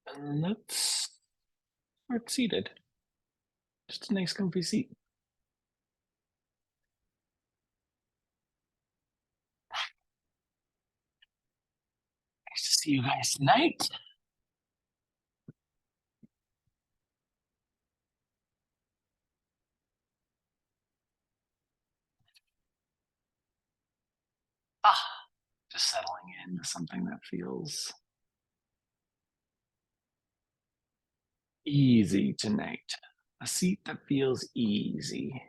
And let's start seated. Just a nice comfy seat. Nice to see you guys tonight. Ah, just settling into something that feels easy tonight. A seat that feels easy.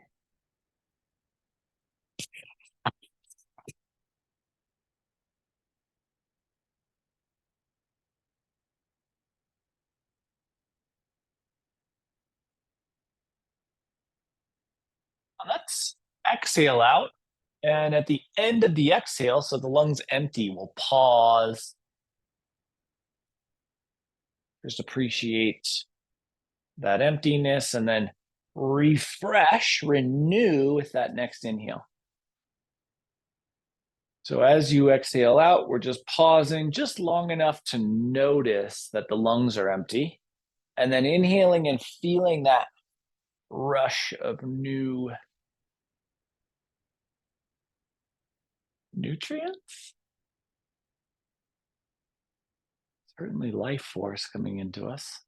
Let's exhale out. And at the end of the exhale, so the lungs empty, we'll pause. Just appreciate that emptiness and then refresh, renew with that next inhale. So as you exhale out, we're just pausing just long enough to notice that the lungs are empty. And then inhaling and feeling that rush of new nutrients. Certainly life force coming into us.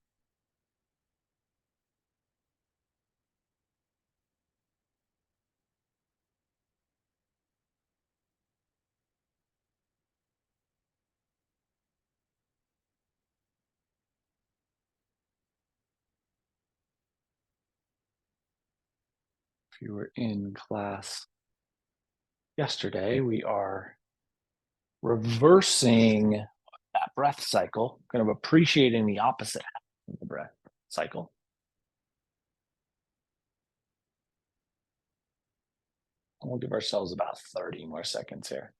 If you were in class yesterday, we are reversing that breath cycle, kind of appreciating the opposite of the breath cycle. And we'll give ourselves about 30 more seconds here.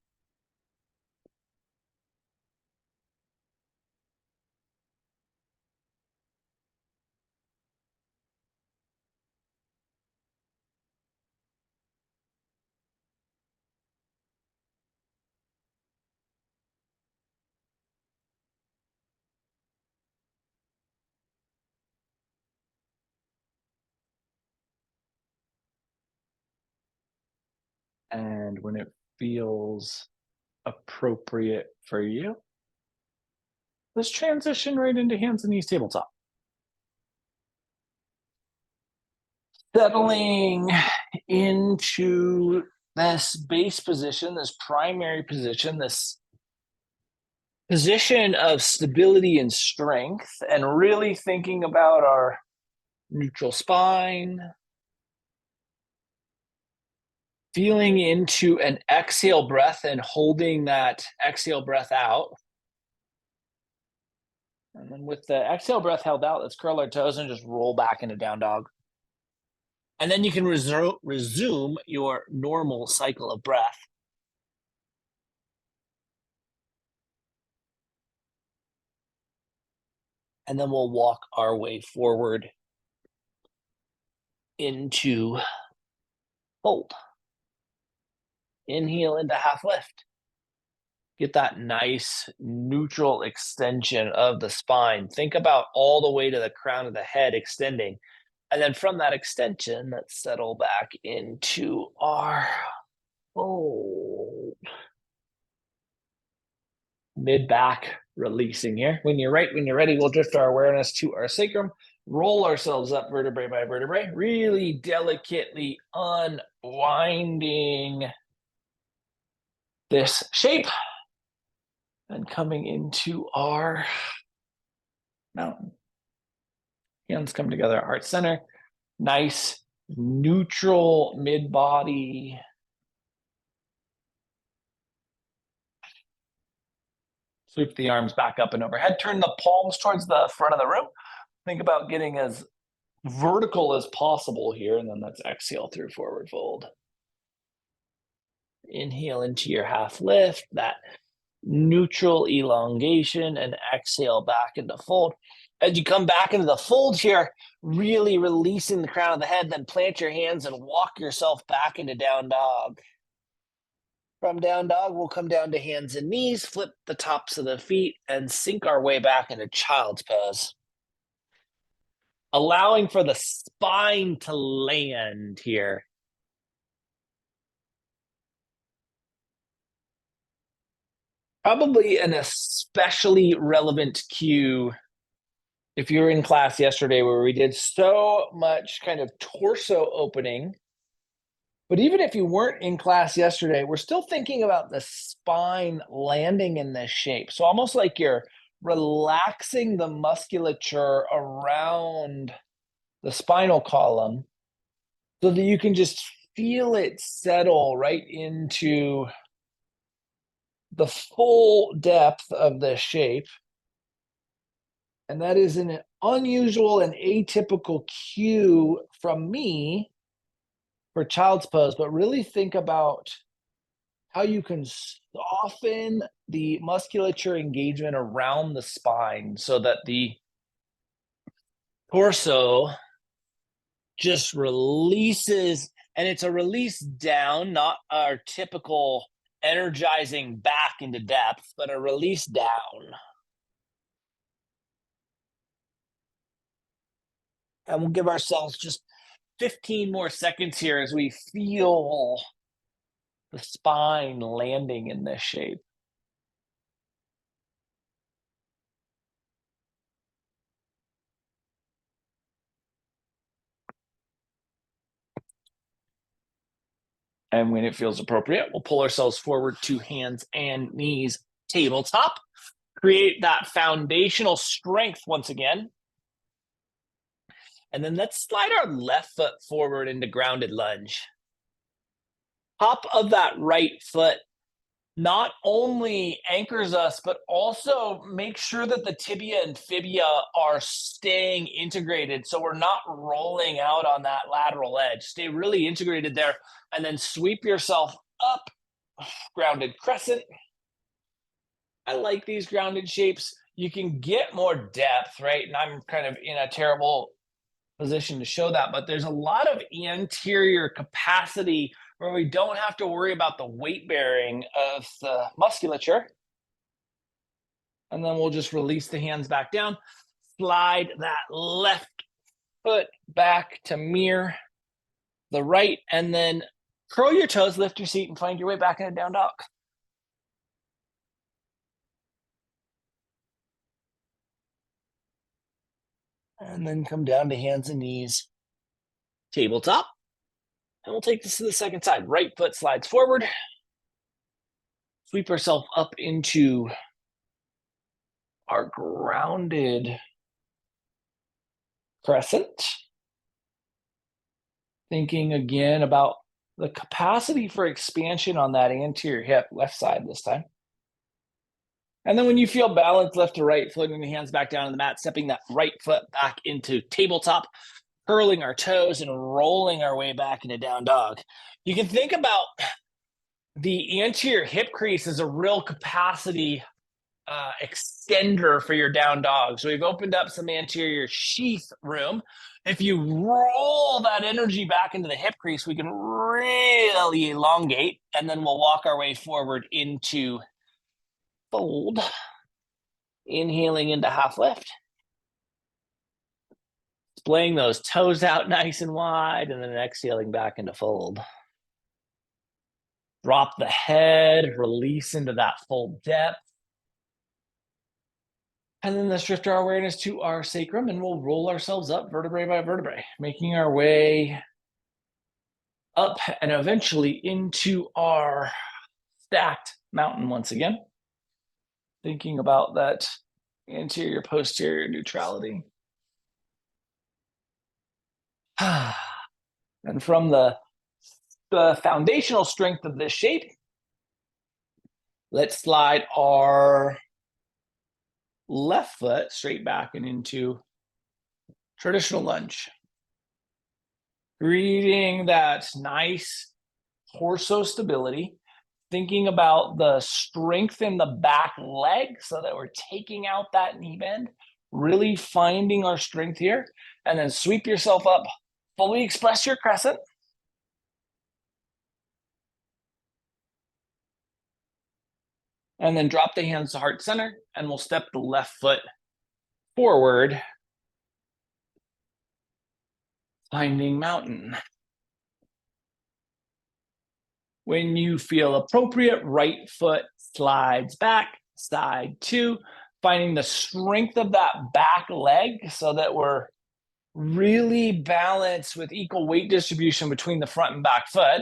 And when it feels appropriate for you, let's transition right into hands and knees tabletop. Settling into this base position, this primary position, this position of stability and strength, and really thinking about our neutral spine, feeling into an exhale breath and holding that exhale breath out. And then with the exhale breath held out, let's curl our toes and just roll back into down dog. And then you can resume your normal cycle of breath. And then we'll walk our way forward into fold. Inhale into half lift. Get that nice neutral extension of the spine. Think about all the way to the crown of the head extending. And then from that extension, let's settle back into our fold. Mid back releasing here. When you're ready, we'll drift our awareness to our sacrum, roll ourselves up vertebrae by vertebrae, really delicately unwinding this shape and coming into our mountain. Hands come together at heart center. Nice neutral mid body. Sweep the arms back up and overhead. Turn the palms towards the front of the room. Think about getting as vertical as possible here, and then let's exhale through forward fold. Inhale into your half lift, that neutral elongation, and exhale back into fold. As you come back into the fold here, really releasing the crown of the head, then plant your hands and walk yourself back into down dog. From down dog, we'll come down to hands and knees, flip the tops of the feet, and sink our way back into child's pose. Allowing for the spine to land here. Probably an especially relevant cue if you were in class yesterday where we did so much kind of torso opening. But even if you weren't in class yesterday, we're still thinking about the spine landing in this shape. So almost like you're relaxing the musculature around the spinal column so that you can just feel it settle right into the full depth of the shape. And that is an unusual and atypical cue from me for child's pose, but really think about how you can soften the musculature engagement around the spine so that the torso just releases, and it's a release down, not our typical energizing back into depth, but a release down. And we'll give ourselves just 15 more seconds here as we feel the spine landing in this shape. And when it feels appropriate, we'll pull ourselves forward to hands and knees, tabletop. Create that foundational strength once again. And then let's slide our left foot forward into grounded lunge. Top of that right foot not only anchors us, but also makes sure that the tibia and fibia are staying integrated. So we're not rolling out on that lateral edge. Stay really integrated there. And then sweep yourself up, grounded crescent. I like these grounded shapes. You can get more depth, right? And I'm kind of in a terrible position to show that, but there's a lot of anterior capacity where we don't have to worry about the weight bearing of the musculature. And then we'll just release the hands back down, slide that left foot back to mirror the right, and then curl your toes, lift your seat, and find your way back into down dog. And then come down to hands and knees, tabletop. And we'll take this to the second side. Right foot slides forward. Sweep ourselves up into our grounded crescent. Thinking again about the capacity for expansion on that anterior hip, left side this time. And then when you feel balanced left to right, floating the hands back down on the mat, stepping that right foot back into tabletop, curling our toes and rolling our way back into down dog. You can think about the anterior hip crease as a real capacity extender for your down dog. So we've opened up some anterior sheath room. If you roll that energy back into the hip crease, we can really elongate, and then we'll walk our way forward into fold. Inhaling into half lift. Splaying those toes out nice and wide, and then exhaling back into fold. Drop the head, release into that full depth. And then let's shift our awareness to our sacrum, and we'll roll ourselves up vertebrae by vertebrae, making our way up and eventually into our stacked mountain once again. Thinking about that anterior posterior neutrality. And from the foundational strength of this shape, let's slide our left foot straight back and into traditional lunge. Creating that nice torso stability, thinking about the strength in the back leg so that we're taking out that knee bend, really finding our strength here, and then sweep yourself up, fully express your crescent. And then drop the hands to heart center, and we'll step the left foot forward, finding mountain. When you feel appropriate, right foot slides back, side two, finding the strength of that back leg so that we're really balanced with equal weight distribution between the front and back foot.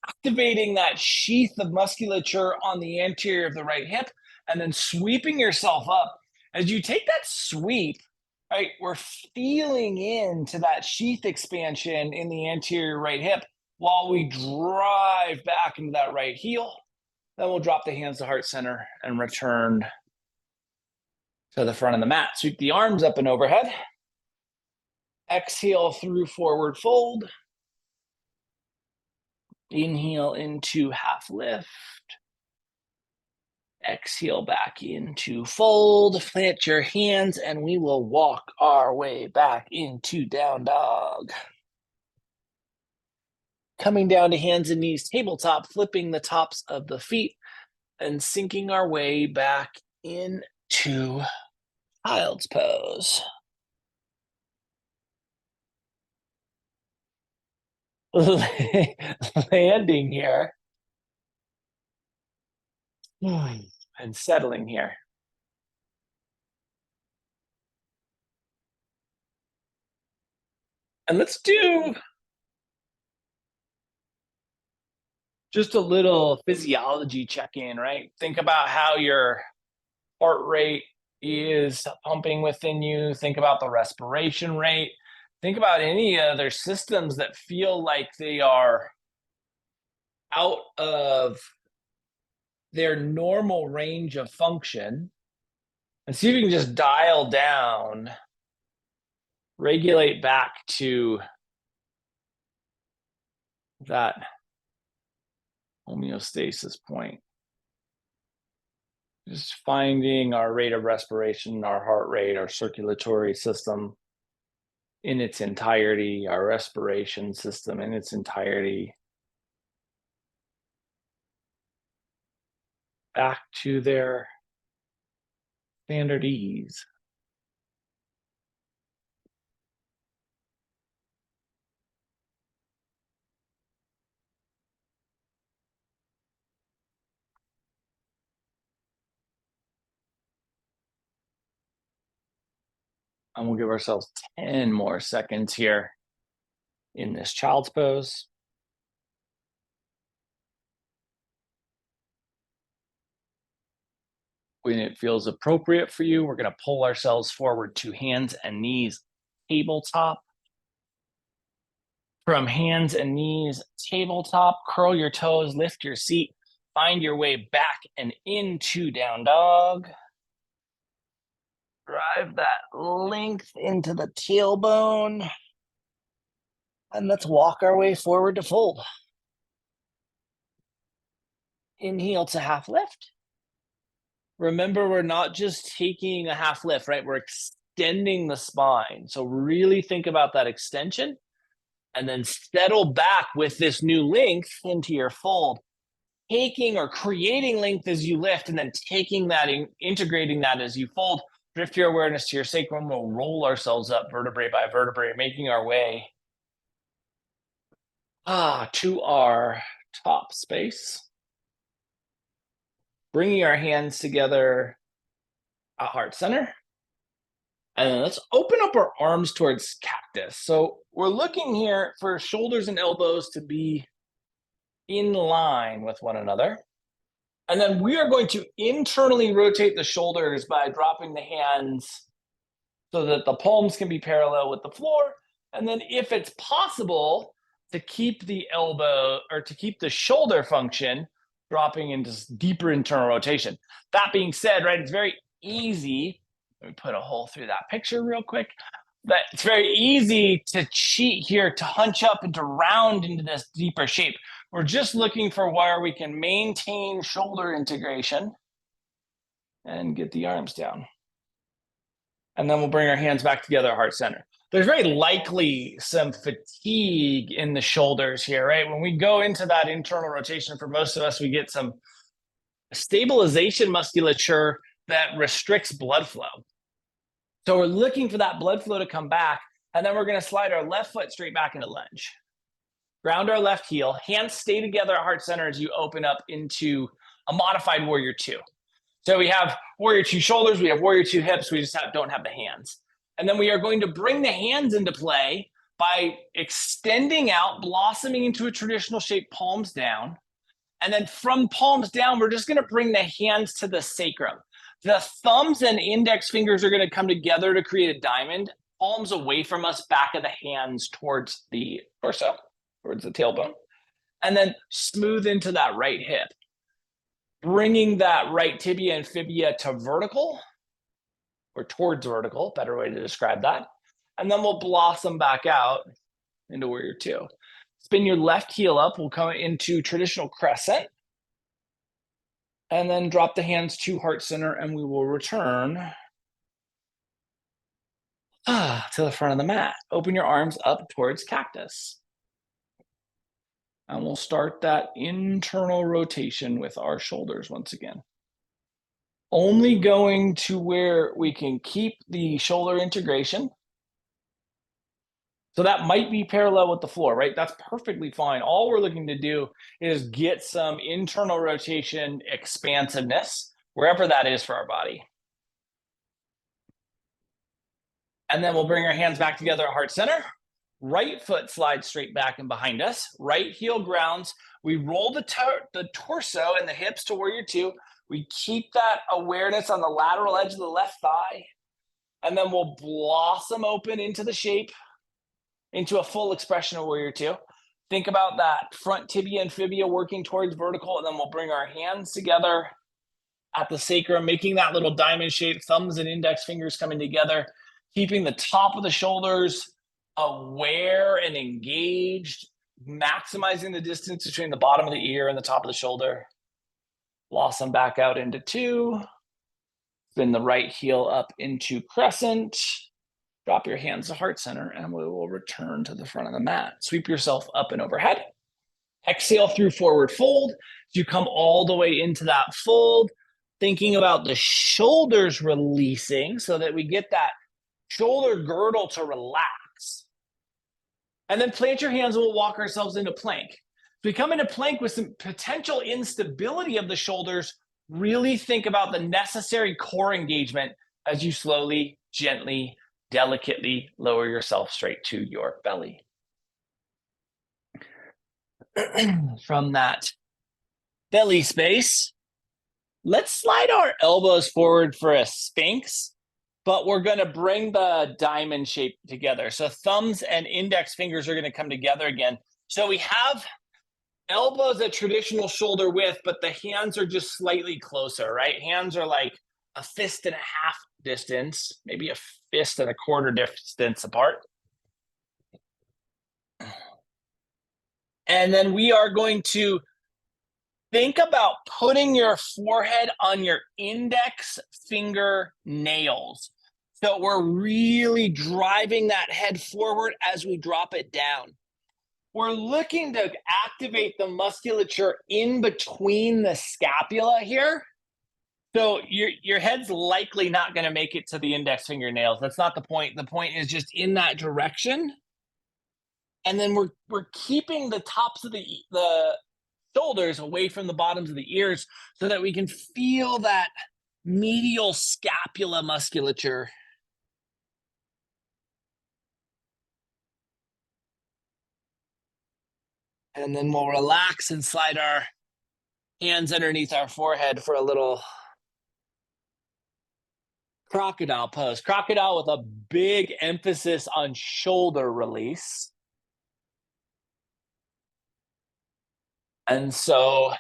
Activating that sheath of musculature on the anterior of the right hip, and then sweeping yourself up. As you take that sweep, right, we're feeling into that sheath expansion in the anterior right hip while we drive back into that right heel. Then we'll drop the hands to heart center and return to the front of the mat. Sweep the arms up and overhead. Exhale through forward fold. Inhale into half lift. Exhale back into fold. Plant your hands and we will walk our way back into down dog. Coming down to hands and knees, tabletop, flipping the tops of the feet and sinking our way back into child's pose. Landing here. And settling here. And let's do just a little physiology check-in, right? Think about how your heart rate is pumping within you. Think about the respiration rate. Think about any other systems that feel like they are out of their normal range of function. And see if you can just dial down, regulate back to that homeostasis point. Just finding our rate of respiration, our heart rate, our circulatory system in its entirety, our respiration system in its entirety. Back to their standard ease. And we'll give ourselves 10 more seconds here in this child's pose. When it feels appropriate for you, we're going to pull ourselves forward to hands and knees, tabletop. From hands and knees, tabletop, curl your toes, lift your seat, find your way back and into down dog. Drive that length into the tailbone. And let's walk our way forward to fold. Inhale to half lift. Remember, we're not just taking a half lift, right? We're extending the spine. So really think about that extension and then settle back with this new length into your fold. Taking or creating length as you lift and then taking that, integrating that as you fold. Drift your awareness to your sacrum. We'll roll ourselves up vertebrae by vertebrae, making our way to our top space. Bringing our hands together at heart center. And then let's open up our arms towards cactus. So we're looking here for shoulders and elbows to be in line with one another. And then we are going to internally rotate the shoulders by dropping the hands so that the palms can be parallel with the floor. And then if it's possible to keep the elbow or to keep the shoulder function, dropping into deeper internal rotation. That being said, right, it's very easy. Let me put a hole through that picture real quick. But it's very easy to cheat here, to hunch up and to round into this deeper shape. We're just looking for where we can maintain shoulder integration and get the arms down. And then we'll bring our hands back together at heart center. There's very likely some fatigue in the shoulders here, right? When we go into that internal rotation, for most of us, we get some stabilization musculature that restricts blood flow. So we're looking for that blood flow to come back, and then we're going to slide our left foot straight back into lunge. Ground our left heel, hands stay together at heart center as you open up into a modified warrior two. So we have warrior two shoulders, we have warrior two hips, we just don't have the hands. And then we are going to bring the hands into play by extending out, blossoming into a traditional shape, palms down. And then from palms down, we're just going to bring the hands to the sacrum. The thumbs and index fingers are going to come together to create a diamond, palms away from us, back of the hands towards the torso, towards the tailbone. And then smooth into that right hip, bringing that right tibia and fibia to vertical, or towards vertical, better way to describe that. And then we'll blossom back out into warrior two. Spin your left heel up, we'll come into traditional crescent. And then drop the hands to heart center, and we will return to the front of the mat. Open your arms up towards cactus. And we'll start that internal rotation with our shoulders once again. Only going to where we can keep the shoulder integration. So that might be parallel with the floor, right? That's perfectly fine. All we're looking to do is get some internal rotation, expansiveness, wherever that is for our body. And then we'll bring our hands back together at heart center. Right foot slides straight back and behind us. Right heel grounds. We roll the torso and the hips to warrior two. We keep that awareness on the lateral edge of the left thigh. And then we'll blossom open into the shape, into a full expression of warrior two. Think about that front tibia and fibia working towards vertical, and then we'll bring our hands together at the sacrum, making that little diamond shape, thumbs and index fingers coming together, keeping the top of the shoulders aware and engaged, maximizing the distance between the bottom of the ear and the top of the shoulder. Blossom back out into two. Spin the right heel up into crescent. Drop your hands to heart center, and we will return to the front of the mat. Sweep yourself up and overhead. Exhale through forward fold. You come all the way into that fold, thinking about the shoulders releasing so that we get that shoulder girdle to relax. And then plant your hands, and we'll walk ourselves into plank. If we come into plank with some potential instability of the shoulders, really think about the necessary core engagement as you slowly, gently, delicately lower yourself straight to your belly. From that belly space, let's slide our elbows forward for a Sphinx, but we're going to bring the diamond shape together. So thumbs and index fingers are going to come together again. So we have elbows at traditional shoulder width, but the hands are just slightly closer, right? Hands are like a fist and a half distance, maybe a fist and a quarter distance apart. And then we are going to think about putting your forehead on your index finger nails. So we're really driving that head forward as we drop it down. We're looking to activate the musculature in between the scapula here. So your head's likely not going to make it to the index fingernails. That's not the point. The point is just in that direction. And then we're keeping the tops of the shoulders away from the bottoms of the ears so that we can feel that medial scapula musculature. And then we'll relax and slide our hands underneath our forehead for a little crocodile pose. Crocodile with a big emphasis on shoulder release. And so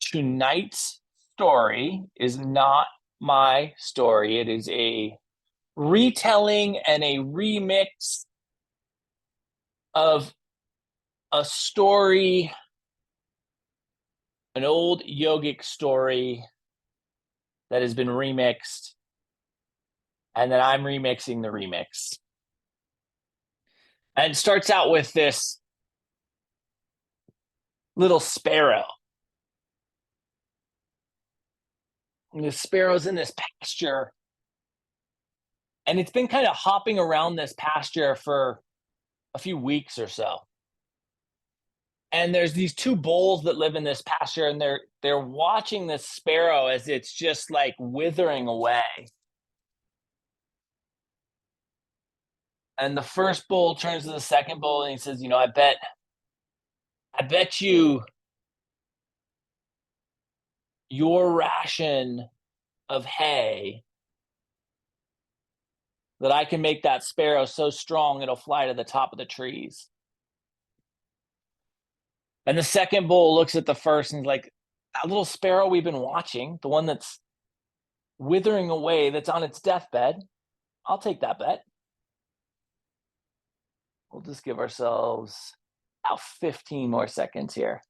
tonight's story is not my story. It is a retelling and a remix of a story, an old yogic story that has been remixed, and then I'm remixing the remix. And it starts out with this little sparrow. And the sparrow's in this pasture, and it's been kind of hopping around this pasture for a few weeks or so. And there's these two bulls that live in this pasture, and they're watching this sparrow as it's just like withering away. And the first bull turns to the second bull and he says, I bet you your ration of hay that I can make that sparrow so strong it'll fly to the top of the trees. And the second bull looks at the first and is like, that little sparrow we've been watching, the one that's withering away, that's on its deathbed, I'll take that bet. We'll just give ourselves about 15 more seconds here.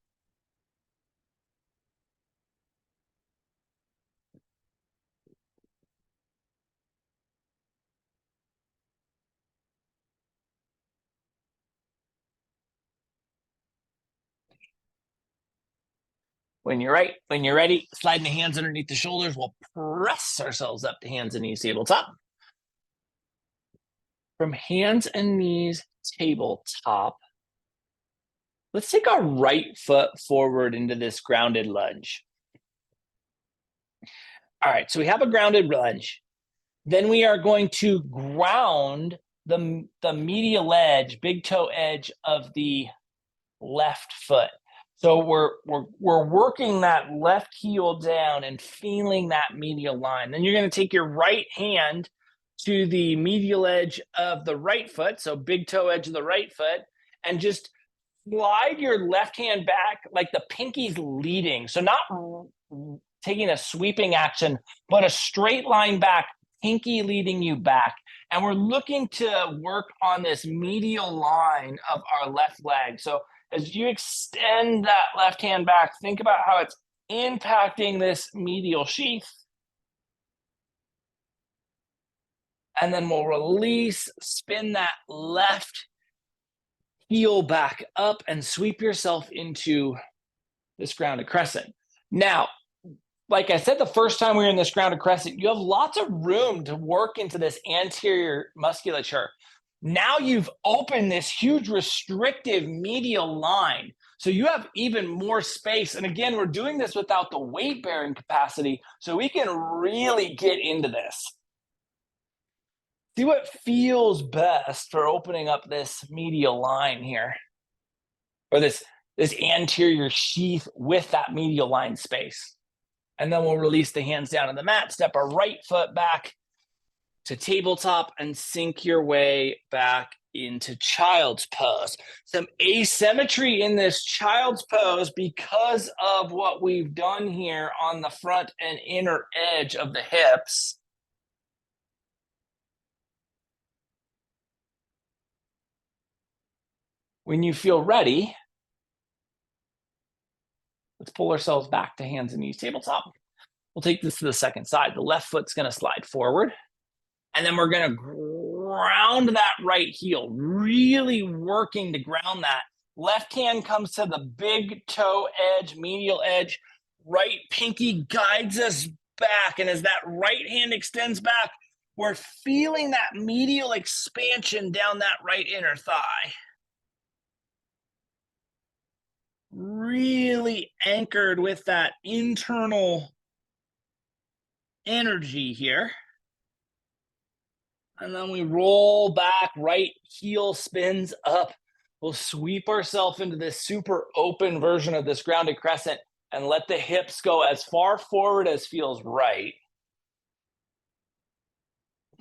When you're ready, sliding the hands underneath the shoulders, we'll press ourselves up to hands and knees tabletop. From hands and knees tabletop, let's take our right foot forward into this grounded lunge. All right, so we have a grounded lunge. Then we are going to ground the medial edge, big toe edge of the left foot. So we're working that left heel down and feeling that medial line. Then you're going to take your right hand to the medial edge of the right foot, so big toe edge of the right foot, and just slide your left hand back like the pinky's leading. So not taking a sweeping action, but a straight line back, pinky leading you back. And we're looking to work on this medial line of our left leg. So as you extend that left hand back, think about how it's impacting this medial sheath. And then we'll release, spin that left heel back up and sweep yourself into this grounded crescent. Now, like I said, the first time we were in this grounded crescent, you have lots of room to work into this anterior musculature. Now you've opened this huge restrictive medial line. So you have even more space. And again, we're doing this without the weight bearing capacity. So we can really get into this. See what feels best for opening up this medial line here, or this anterior sheath with that medial line space. And then we'll release the hands down on the mat, step our right foot back to tabletop and sink your way back into child's pose. Some asymmetry in this child's pose because of what we've done here on the front and inner edge of the hips. When you feel ready, let's pull ourselves back to hands and knees tabletop. We'll take this to the second side. The left foot's going to slide forward. And then we're going to ground that right heel, really working to ground that. Left hand comes to the big toe edge, medial edge. Right pinky guides us back. And as that right hand extends back, we're feeling that medial expansion down that right inner thigh. Really anchored with that internal energy here. And then we roll back, right heel spins up. We'll sweep ourselves into this super open version of this grounded crescent and let the hips go as far forward as feels right.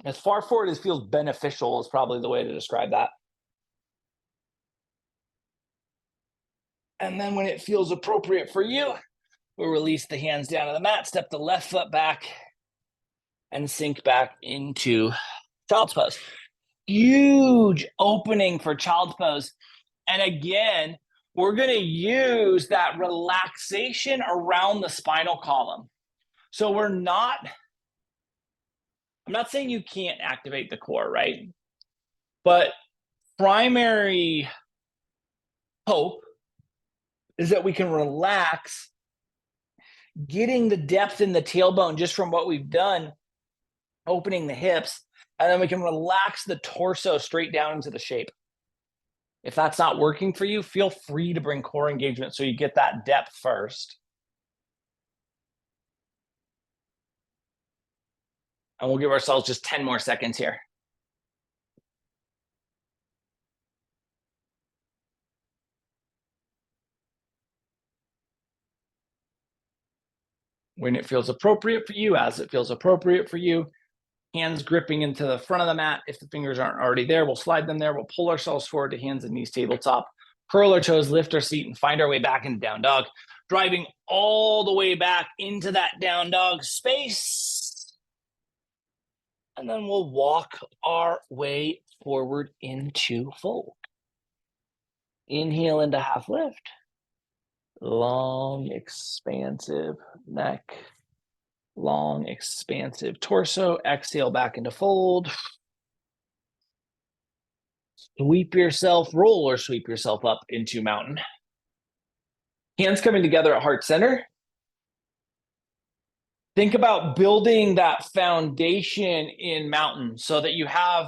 As far forward as feels beneficial is probably the way to describe that. And then when it feels appropriate for you, we'll release the hands down to the mat, step the left foot back, and sink back into child's pose. Huge opening for child's pose. And again, we're going to use that relaxation around the spinal column. So I'm not saying you can't activate the core, right? But primary hope is that we can relax getting the depth in the tailbone just from what we've done, opening the hips, and then we can relax the torso straight down into the shape. If that's not working for you, feel free to bring core engagement so you get that depth first. And we'll give ourselves just 10 more seconds here. When it feels appropriate for you, as it feels appropriate for you, hands gripping into the front of the mat. If the fingers aren't already there, we'll slide them there. We'll pull ourselves forward to hands and knees tabletop, curl our toes, lift our seat, and find our way back into down dog, driving all the way back into that down dog space. And then we'll walk our way forward into fold. Inhale into half lift. Long, expansive neck. Long, expansive torso. Exhale back into fold. Sweep yourself, roll or sweep yourself up into mountain. Hands coming together at heart center. Think about building that foundation in mountain so that you have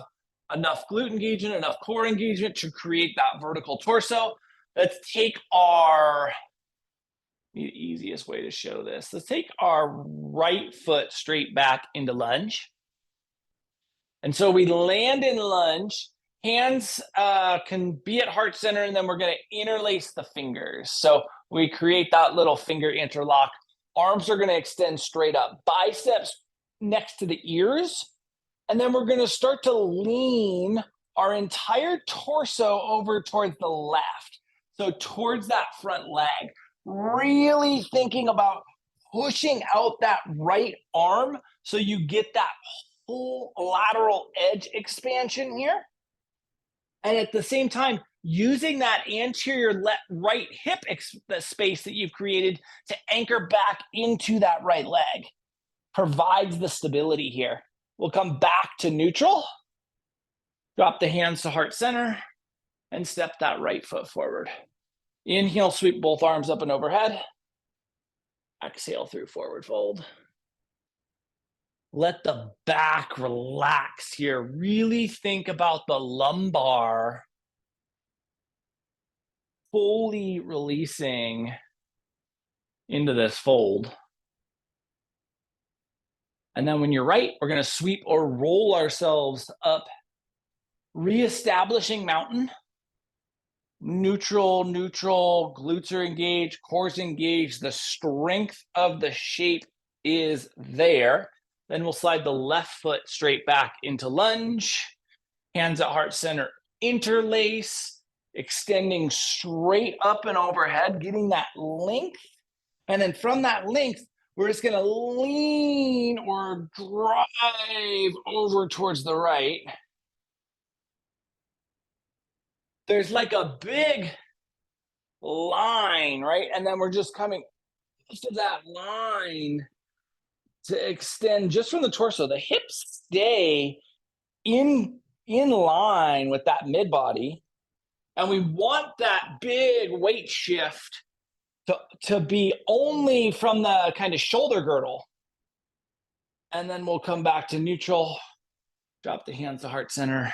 enough glute engagement, enough core engagement to create that vertical torso. Let's take the easiest way to show this. Let's take our right foot straight back into lunge. And so we land in lunge. Hands can be at heart center, and then we're going to interlace the fingers. So we create that little finger interlock. Arms are going to extend straight up. Biceps next to the ears. And then we're going to start to lean our entire torso over towards the left. So towards that front leg. Really thinking about pushing out that right arm so you get that full lateral edge expansion here. And at the same time, using that anterior right hip space that you've created to anchor back into that right leg. Provides the stability here. We'll come back to neutral. Drop the hands to heart center and step that right foot forward. Inhale, sweep both arms up and overhead. Exhale through forward fold. Let the back relax here. Really think about the lumbar fully releasing into this fold. And then when you're right, we're going to sweep or roll ourselves up, reestablishing mountain. Neutral, glutes are engaged, core's engaged. The strength of the shape is there. Then we'll slide the left foot straight back into lunge. Hands at heart center, interlace, extending straight up and overhead, getting that length. And then from that length, we're just going to lean or drive over towards the right. There's like a big line, right? And then we're just coming to that line to extend just from the torso. The hips stay in line with that mid body. And we want that big weight shift to be only from the kind of shoulder girdle. And then we'll come back to neutral. Drop the hands to heart center.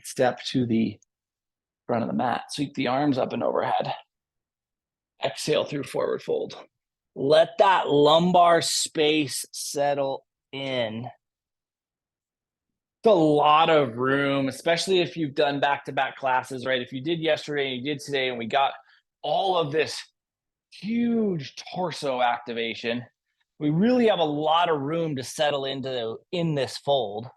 Step to the front of the mat. Sweep the arms up and overhead. Exhale through forward fold. Let that lumbar space settle in. It's a lot of room, especially if you've done back-to-back classes, right? If you did yesterday and you did today, and we got all of this huge torso activation, we really have a lot of room to settle into in this fold.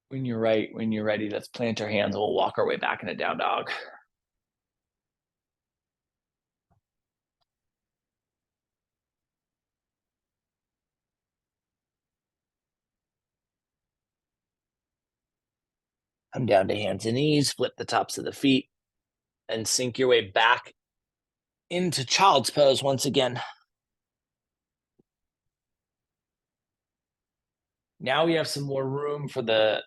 When you're right, when you're ready, let's plant our hands and we'll walk our way back into down dog. Come down to hands and knees, flip the tops of the feet, and sink your way back into child's pose once again. Now we have some more room for the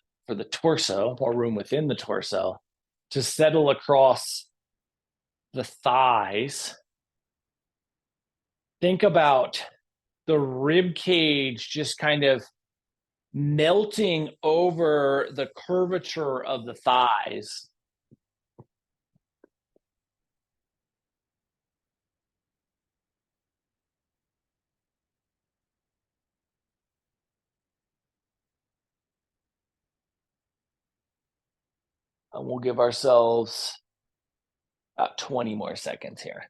torso, more room within the torso to settle across the thighs. Think about the rib cage just kind of melting over the curvature of the thighs. And we'll give ourselves about 20 more seconds here.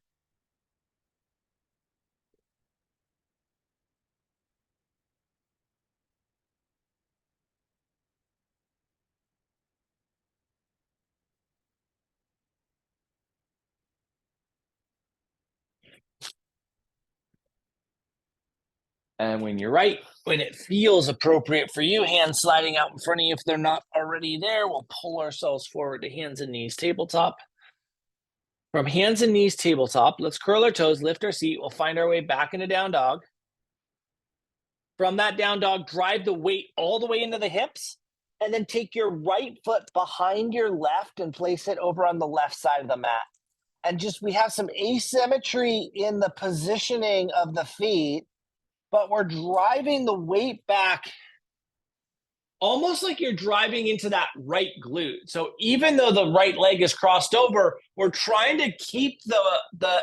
And when you're right, when it feels appropriate for you, hands sliding out in front of you if they're not already there, we'll pull ourselves forward to hands and knees tabletop. From hands and knees tabletop, let's curl our toes, lift our seat. We'll find our way back into down dog. From that down dog, drive the weight all the way into the hips, and then take your right foot behind your left and place it over on the left side of the mat. And just, we have some asymmetry in the positioning of the feet, but we're driving the weight back almost like you're driving into that right glute. So even though the right leg is crossed over, we're trying to keep the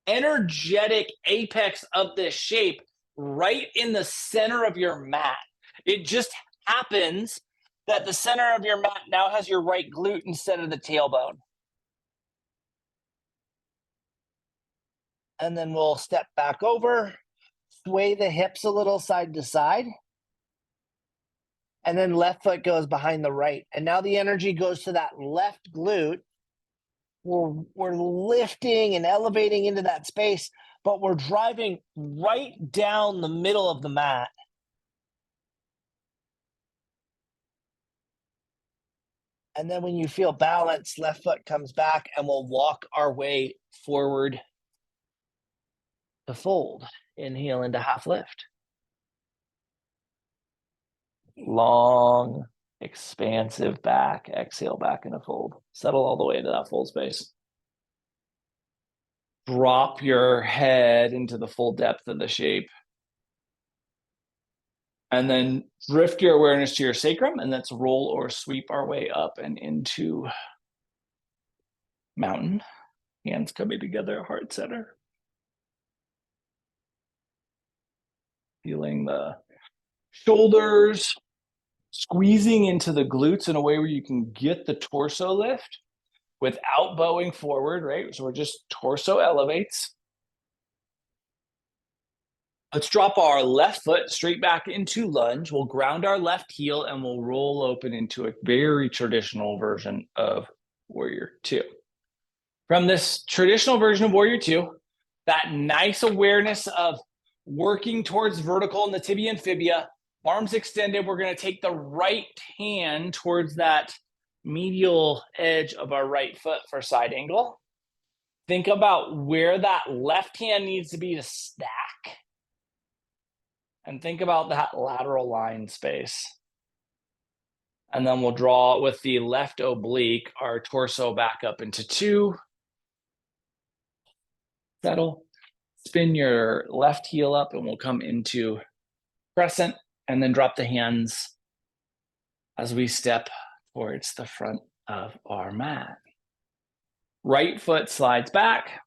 energetic apex of this shape right in the center of your mat. It just happens that the center of your mat now has your right glute instead of the tailbone. And then we'll step back over, sway the hips a little side to side. And then left foot goes behind the right. And now the energy goes to that left glute. We're lifting and elevating into that space, but we're driving right down the middle of the mat. And then when you feel balanced, left foot comes back and we'll walk our way forward to fold. Inhale into half lift. Long, expansive back. Exhale back into fold. Settle all the way into that full space. Drop your head into the full depth of the shape. And then drift your awareness to your sacrum, and let's roll or sweep our way up and into mountain. Hands coming together, heart center. Feeling the shoulders squeezing into the glutes in a way where you can get the torso lift without bowing forward, right? So we're just torso elevates. Let's drop our left foot straight back into lunge. We'll ground our left heel and we'll roll open into a very traditional version of Warrior Two. From this traditional version of Warrior Two, that nice awareness of working towards vertical in the tibia and fibia, arms extended, we're going to take the right hand towards that medial edge of our right foot for side angle. Think about where that left hand needs to be to stack. And think about that lateral line space. And then we'll draw with the left oblique our torso back up into two. Settle. Spin your left heel up and we'll come into crescent and then drop the hands as we step towards the front of our mat. Right foot slides back.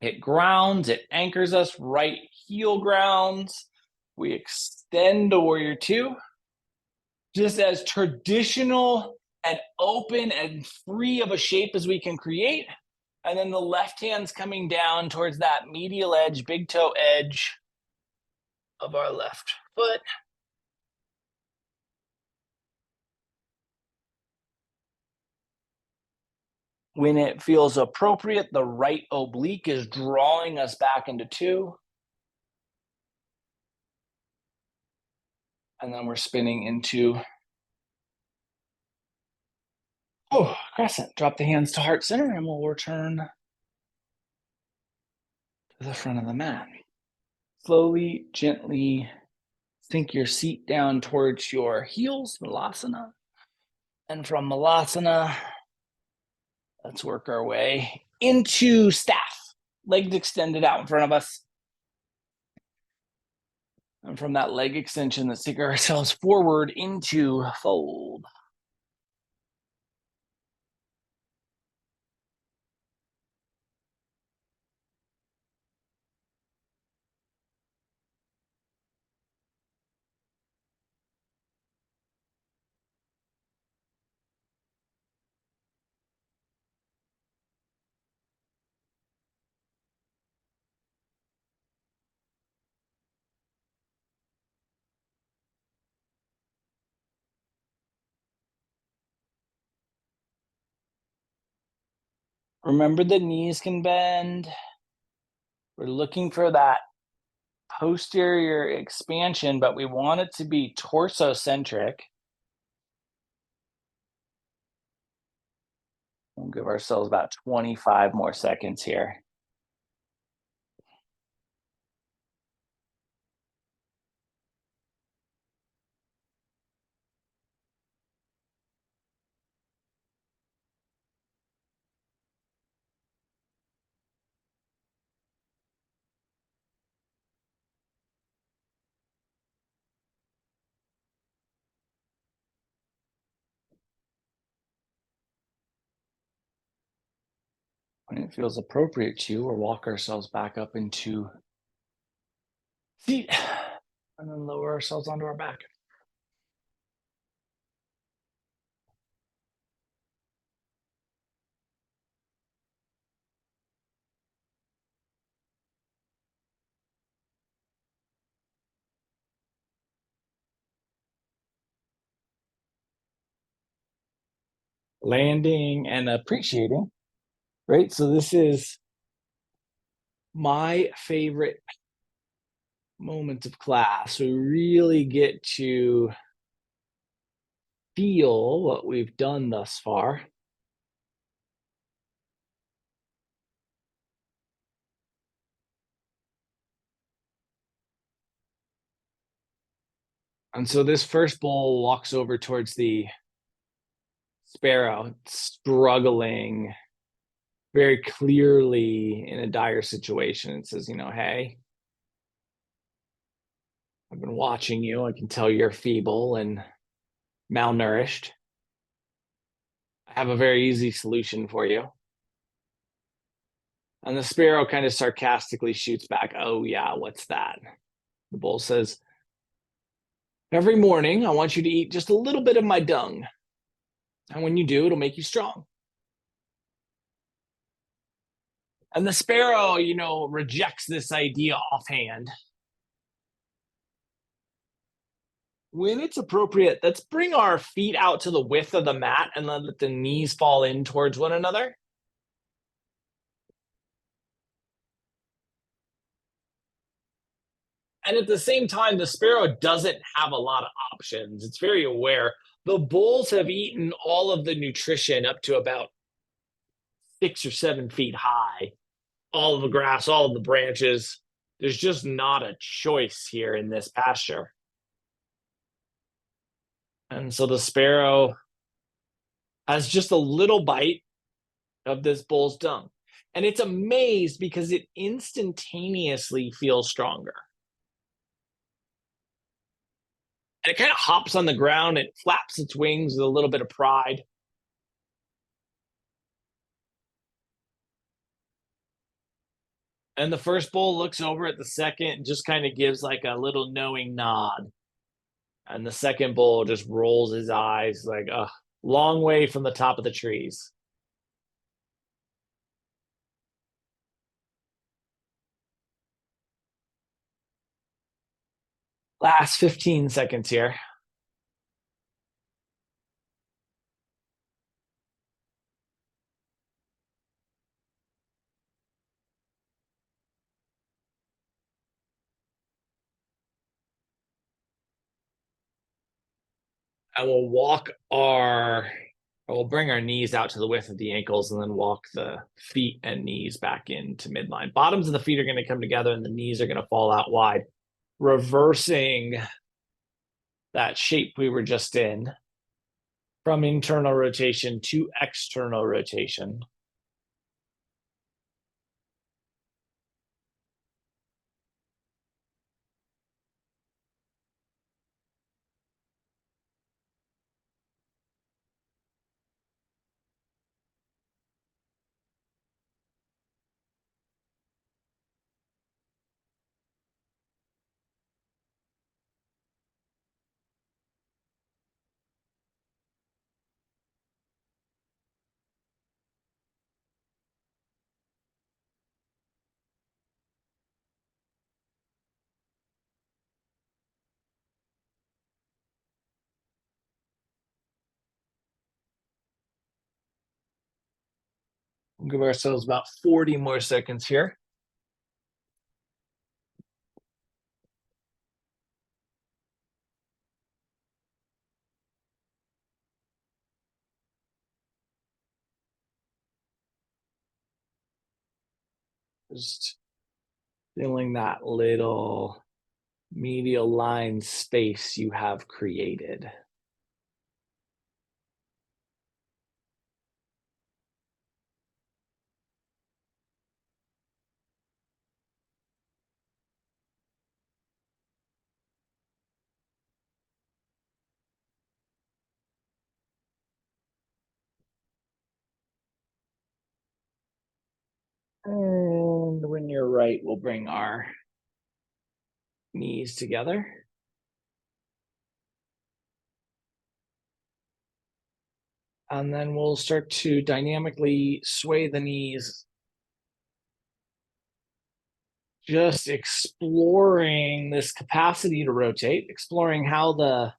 It grounds, it anchors us, right heel grounds. We extend to Warrior Two. Just as traditional and open and free of a shape as we can create. And then the left hand's coming down towards that medial edge, big toe edge of our left foot. When it feels appropriate, the right oblique is drawing us back into two. And then we're spinning into crescent. Drop the hands to heart center and we'll return to the front of the mat. Slowly, gently Sink your seat down towards your heels, Malasana. And from Malasana, let's work our way into staff. Legs extended out in front of us. And from that leg extension, let's take ourselves forward into fold. Remember, the knees can bend. We're looking for that posterior expansion, but we want it to be torso-centric. We'll give ourselves about 25 more seconds here. When it feels appropriate to, we'll walk ourselves back up into seat and then lower ourselves onto our back. Landing and appreciating, right? So this is my favorite moment of class. We really get to feel what we've done thus far. And so this first bull walks over towards the sparrow, struggling very clearly in a dire situation, and says, hey, I've been watching you. I can tell you're feeble and malnourished. I have a very easy solution for you. And the sparrow kind of sarcastically shoots back, oh yeah, what's that? The bull says, every morning I want you to eat just a little bit of my dung. And when you do, it'll make you strong. And the sparrow, rejects this idea offhand. When it's appropriate, let's bring our feet out to the width of the mat and let the knees fall in towards one another. And at the same time, the sparrow doesn't have a lot of options. It's very aware. The bulls have eaten all of the nutrition up to about 6 or 7 feet high, all of the grass, all of the branches. There's just not a choice here in this pasture. And so the sparrow has just a little bite of this bull's dung. And it's amazed because it instantaneously feels stronger. And it kind of hops on the ground. It flaps its wings with a little bit of pride. And the first bull looks over at the second and just kind of gives like a little knowing nod. And the second bull just rolls his eyes like, a long way from the top of the trees. Last 15 seconds here. I will bring our knees out to the width of the ankles and then walk the feet and knees back into midline. Bottoms of the feet are going to come together and the knees are going to fall out wide, reversing that shape we were just in from internal rotation to external rotation. We'll give ourselves about 40 more seconds here. Just filling that little medial line space you have created. And when you're right, we'll bring our knees together. And then we'll start to dynamically sway the knees, just exploring this capacity to rotate, exploring how the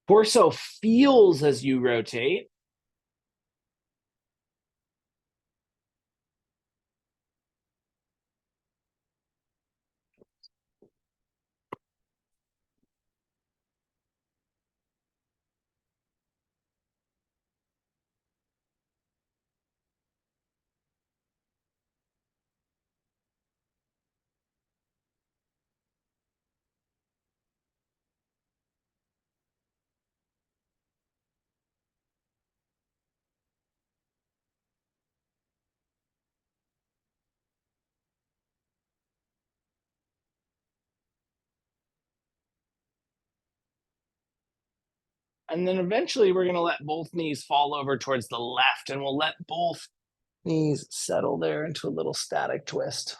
torso feels as you rotate. And then eventually we're going to let both knees fall over towards the left, and we'll let both knees settle there into a little static twist.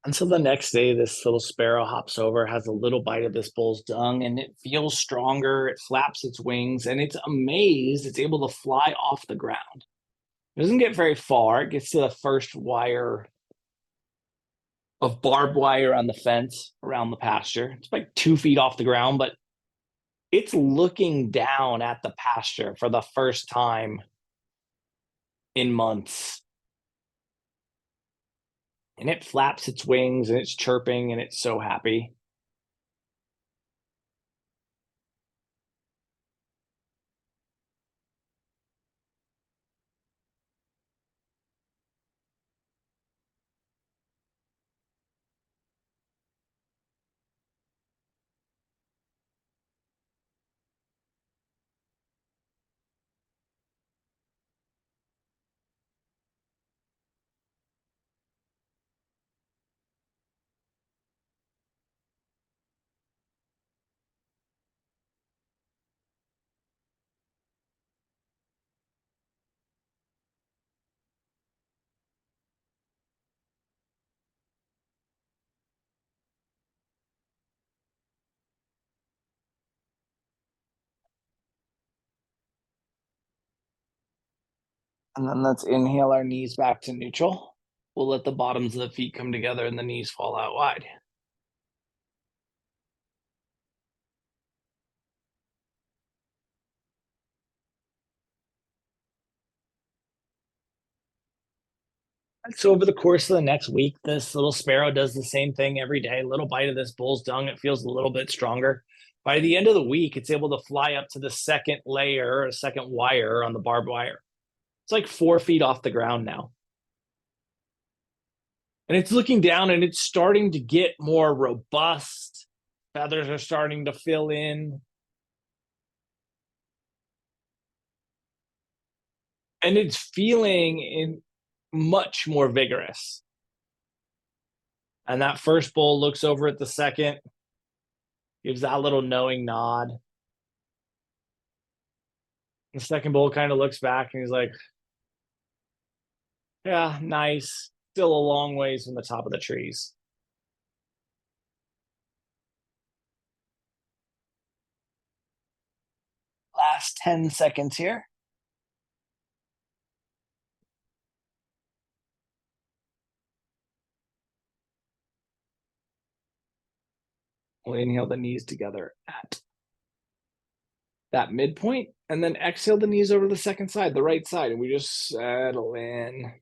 And so the next day, this little sparrow hops over, has a little bite of this bull's dung, and it feels stronger. It flaps its wings, and it's amazed it's able to fly off the ground. It doesn't get very far. It gets to the first wire of barbed wire on the fence around the pasture. It's like 2 feet off the ground, but it's looking down at the pasture for the first time in months. And it flaps its wings and it's chirping and it's so happy. And then let's inhale our knees back to neutral. We'll let the bottoms of the feet come together and the knees fall out wide. So over the course of the next week, this little sparrow does the same thing every day. Little bite of this bull's dung. It feels a little bit stronger. By the end of the week, it's able to fly up to the second layer, or second wire on the barbed wire. It's like 4 feet off the ground now. And it's looking down and it's starting to get more robust. Feathers are starting to fill in. And it's feeling much more vigorous. And that first bull looks over at the second, gives that little knowing nod. The second bull kind of looks back and he's like, yeah, nice. Still a long ways from the top of the trees. Last 10 seconds here. We'll inhale the knees together at that midpoint, and then exhale the knees over the second side, the right side, and we just settle in.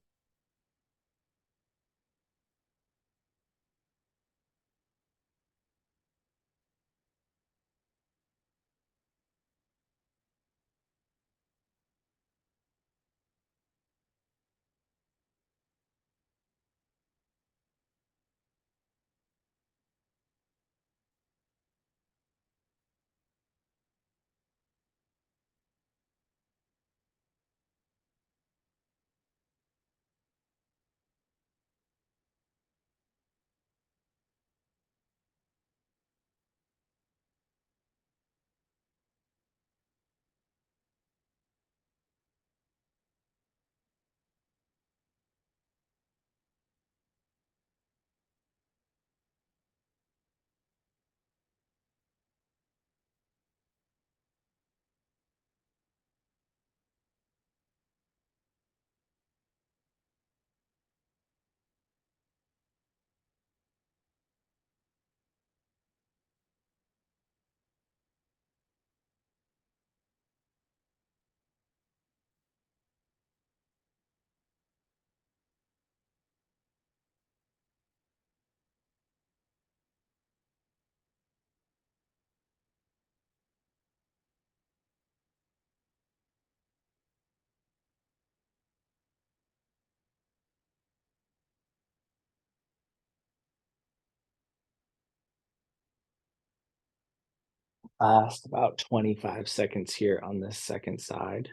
Last about 25 seconds here on this second side.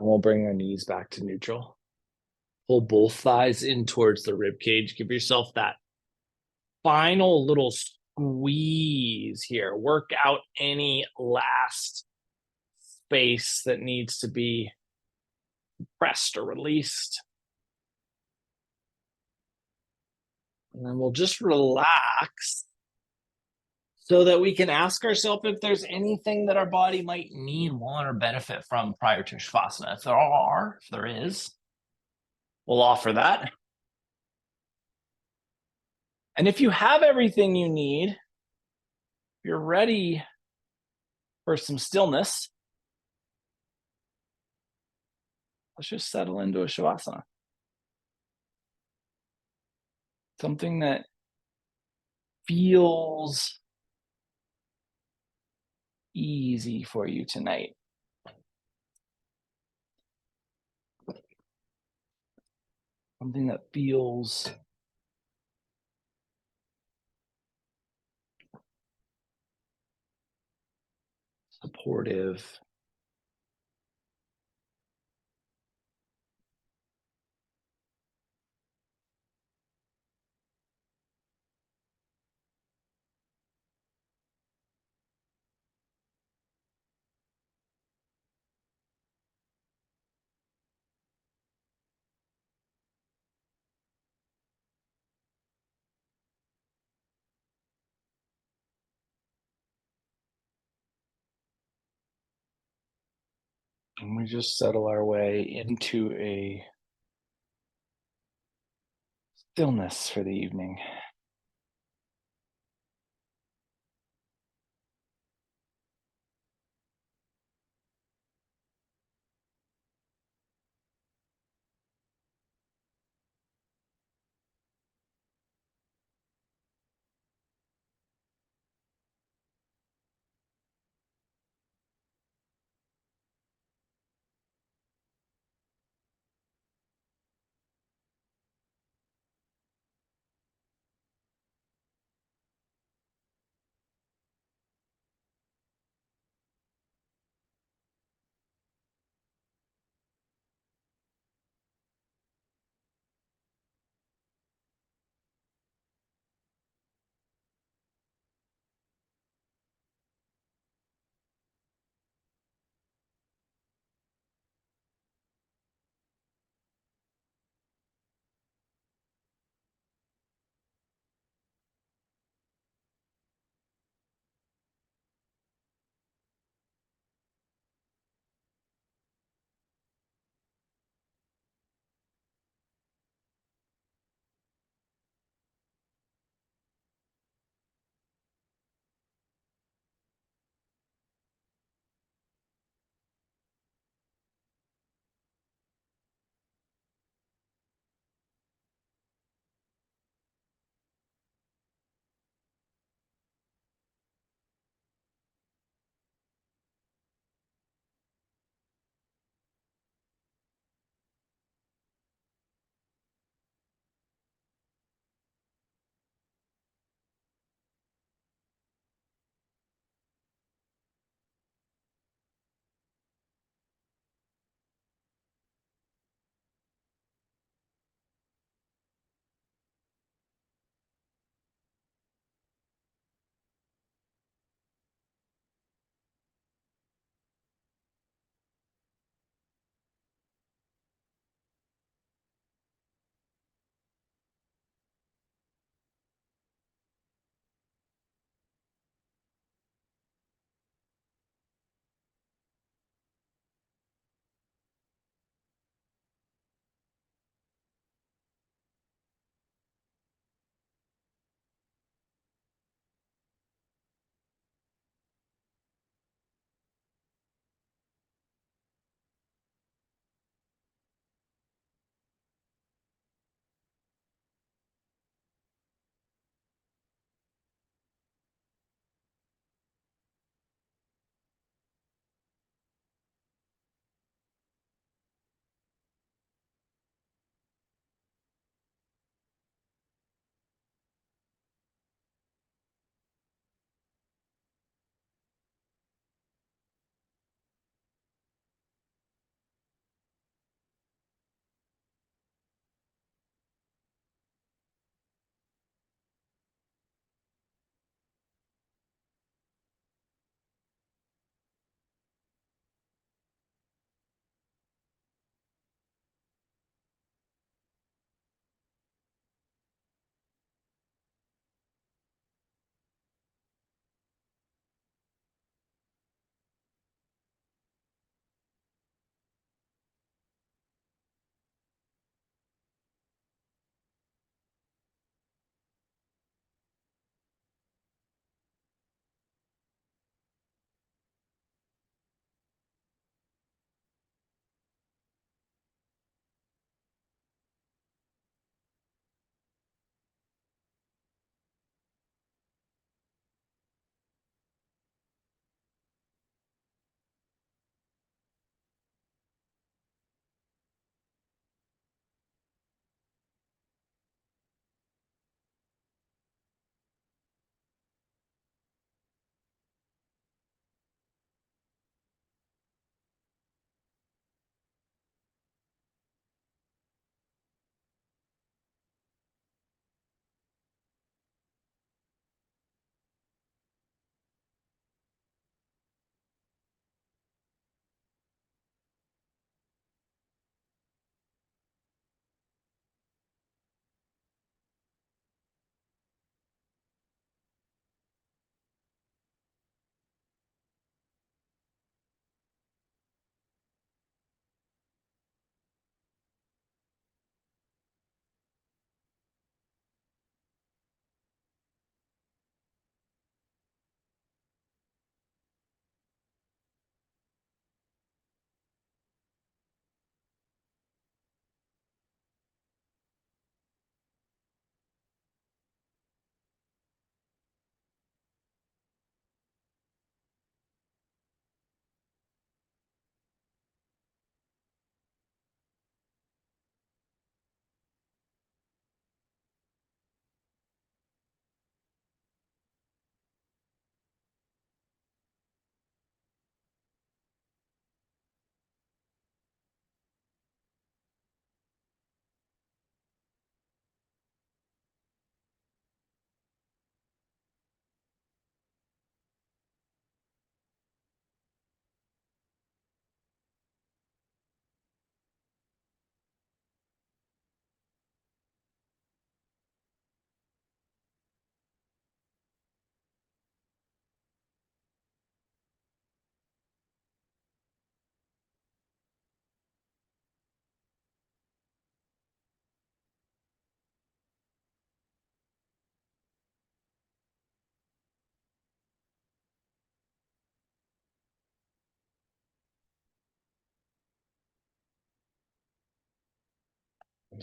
And we'll bring our knees back to neutral. Pull both thighs in towards the rib cage. Give yourself that final little squeeze here. Work out any last space that needs to be pressed or released. And then we'll just relax so that we can ask ourselves if there's anything that our body might need, want, or benefit from prior to Shavasana. If there is, we'll offer that. And if you have everything you need, you're ready for some stillness, let's just settle into a Shavasana. Something that feels easy for you tonight. Something that feels supportive. And we just settle our way into a stillness for the evening.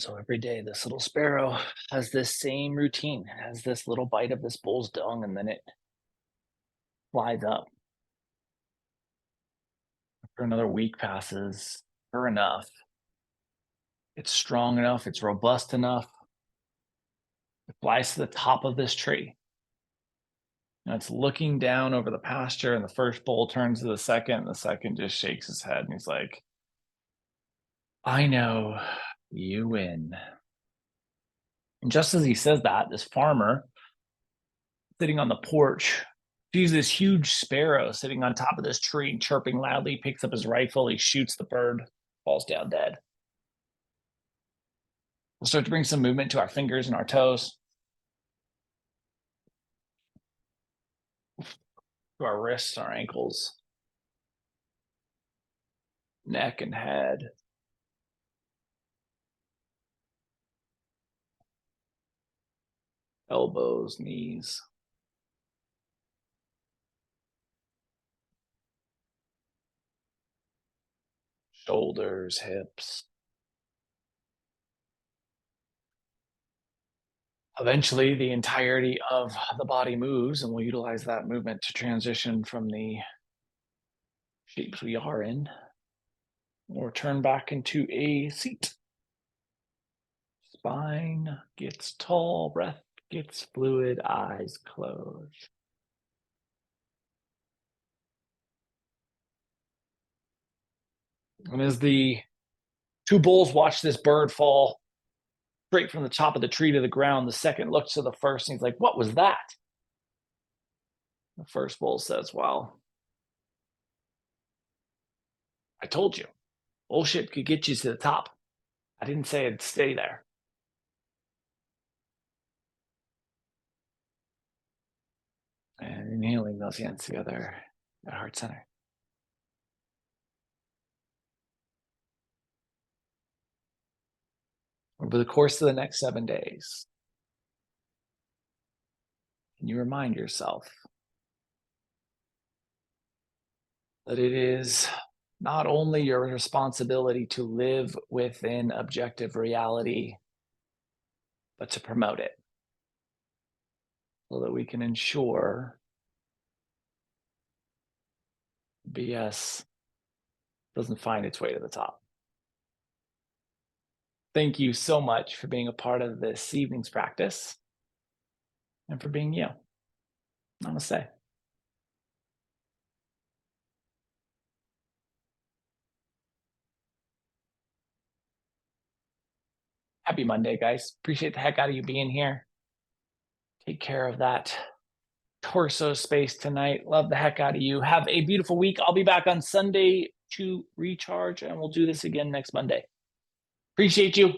So every day, this little sparrow has this same routine. It has this little bite of this bull's dung, and then it flies up. After another week passes, sure enough, it's strong enough, it's robust enough. It flies to the top of this tree. And it's looking down over the pasture, and the first bull turns to the second, and the second just shakes his head, and he's like, I know, you win. And just as he says that, this farmer sitting on the porch sees this huge sparrow sitting on top of this tree, chirping loudly, picks up his rifle, he shoots the bird, falls down dead. We'll start to bring some movement to our fingers and our toes, to our wrists, our ankles, neck and head. Elbows, knees. Shoulders, hips. Eventually, the entirety of the body moves, and we'll utilize that movement to transition from the shapes we are in, or turn back into a seat. Spine gets tall, breath gets fluid, eyes closed. And as the two bulls watch this bird fall straight from the top of the tree to the ground, the second looks to the first and he's like, what was that? The first bull says, well, I told you, bullshit could get you to the top. I didn't say I'd stay there. And inhaling those hands together at heart center. Over the course of the next 7 days, can you remind yourself that it is not only your responsibility to live within objective reality, but to promote it so that we can ensure BS doesn't find its way to the top. Thank you so much for being a part of this evening's practice and for being you. Namaste. Happy Monday, guys. Appreciate the heck out of you being here. Take care of that torso space tonight. Love the heck out of you. Have a beautiful week. I'll be back on Sunday to recharge, and we'll do this again next Monday. Appreciate you.